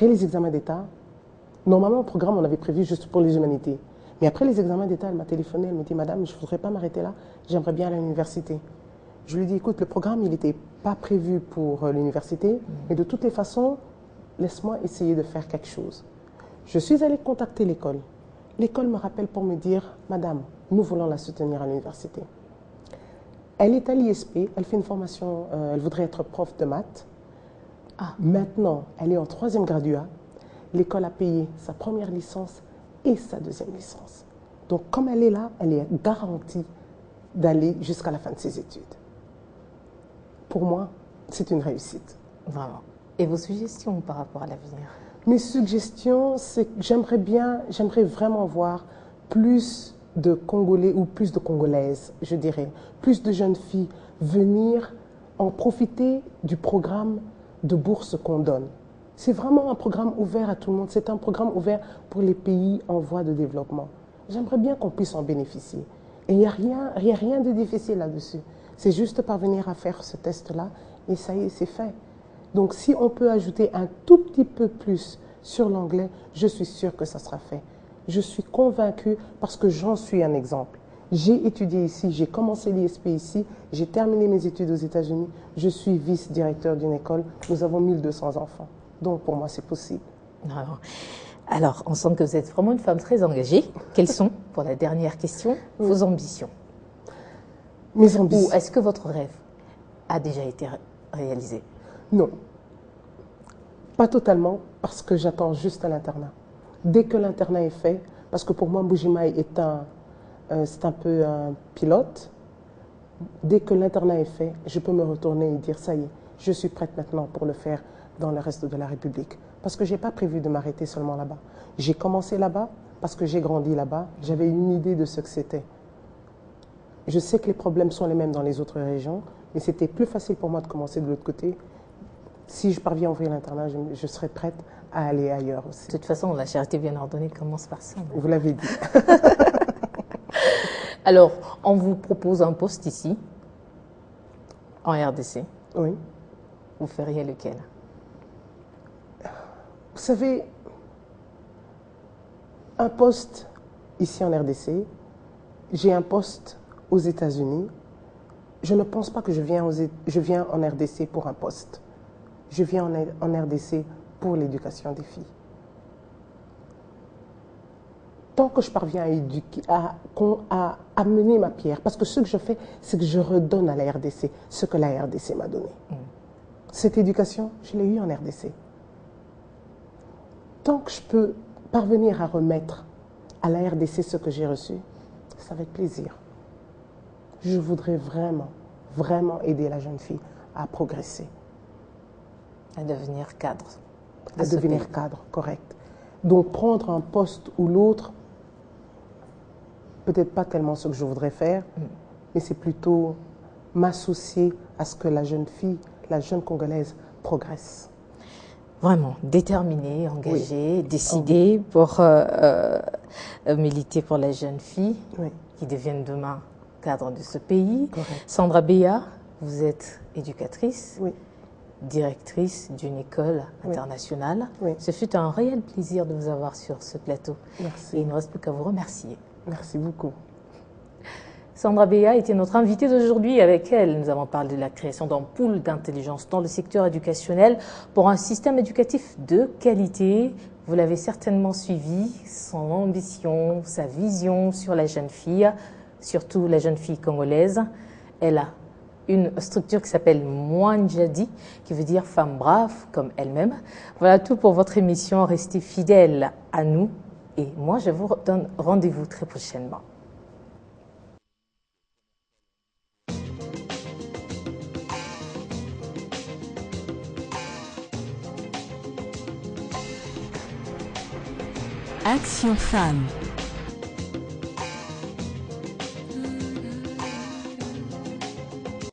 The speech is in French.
après les examens d'État, normalement, le programme, on avait prévu juste pour les humanités. Mais après les examens d'État, elle m'a téléphoné, elle m'a dit, Madame, je ne voudrais pas m'arrêter là, j'aimerais bien aller à l'université. Je lui ai dit, écoute, le programme, il n'était pas prévu pour l'université, mais de toutes les façons, laisse-moi essayer de faire quelque chose. Je suis allée contacter l'école. L'école me rappelle pour me dire, Madame, nous voulons la soutenir à l'université. Elle est à l'ISP, elle fait une formation, elle voudrait être prof de maths. Maintenant, elle est en 3e gradua. L'école a payé sa première licence et sa 2e licence. Donc, comme elle est là, elle est garantie d'aller jusqu'à la fin de ses études. Pour moi, c'est une réussite. Vraiment. Et vos suggestions par rapport à l'avenir? Mes suggestions, c'est que j'aimerais vraiment voir plus de Congolais ou plus de Congolaises, je dirais, plus de jeunes filles venir en profiter du programme de bourse qu'on donne. C'est vraiment un programme ouvert à tout le monde. C'est un programme ouvert pour les pays en voie de développement. J'aimerais bien qu'on puisse en bénéficier. Et il n'y a rien de difficile là-dessus. C'est juste parvenir à faire ce test-là et ça y est, c'est fait. Donc si on peut ajouter un tout petit peu plus sur l'anglais, je suis sûre que ça sera fait. Je suis convaincue parce que j'en suis un exemple. J'ai étudié ici, j'ai commencé l'ISP ici, j'ai terminé mes études aux États-Unis, je suis vice-directeur d'une école, nous avons 1200 enfants. Donc pour moi, c'est possible. Alors, on sent que vous êtes vraiment une femme très engagée. Quelles sont, pour la dernière question, vos ambitions? Mes ambitions. Ou est-ce que votre rêve a déjà été réalisé? Non. Pas totalement, parce que j'attends juste l'internat. Dès que l'internat est fait, parce que pour moi, Mbuji-Mayi c'est un peu un pilote. Dès que l'internat est fait, je peux me retourner et dire, ça y est, je suis prête maintenant pour le faire dans le reste de la République. Parce que je n'ai pas prévu de m'arrêter seulement là-bas. J'ai commencé là-bas parce que j'ai grandi là-bas. J'avais une idée de ce que c'était. Je sais que les problèmes sont les mêmes dans les autres régions, mais c'était plus facile pour moi de commencer de l'autre côté. Si je parviens à ouvrir l'internat, je serai prête à aller ailleurs aussi. De toute façon, la charité bien ordonnée commence par ça. Vous l'avez dit. Alors, on vous propose un poste ici, en RDC. Oui. Vous feriez lequel? Vous savez, un poste ici en RDC, j'ai un poste aux États-Unis. Je ne pense pas que je viens en RDC pour un poste. Je viens en RDC pour l'éducation des filles. Tant que je parviens à amener ma pierre, parce que ce que je fais, c'est que je redonne à la RDC ce que la RDC m'a donné. Cette éducation, je l'ai eue en RDC. Tant que je peux parvenir à remettre à la RDC ce que j'ai reçu, c'est avec plaisir. Je voudrais vraiment, vraiment aider la jeune fille à progresser. À devenir cadre. À devenir cadre, correct. Donc prendre un poste ou l'autre, peut-être pas tellement ce que je voudrais faire, mais c'est plutôt m'associer à ce que la jeune fille, la jeune Congolaise progresse. Vraiment déterminée, engagée, décidée pour militer pour les jeunes filles qui deviennent demain cadres de ce pays. Correct. Sandra Beya, vous êtes éducatrice, directrice d'une école internationale. Ce fut un réel plaisir de vous avoir sur ce plateau. Merci. Et il ne reste plus qu'à vous remercier. Merci beaucoup. Sandra Beya était notre invitée d'aujourd'hui. Avec elle, nous avons parlé de la création d'un pool d'intelligence dans le secteur éducationnel pour un système éducatif de qualité. Vous l'avez certainement suivi, son ambition, sa vision sur la jeune fille, surtout la jeune fille congolaise. Elle a une structure qui s'appelle Mwanjadi, qui veut dire femme brave comme elle-même. Voilà tout pour votre émission. Restez fidèles à nous. Et moi, je vous donne rendez-vous très prochainement. Action Femme.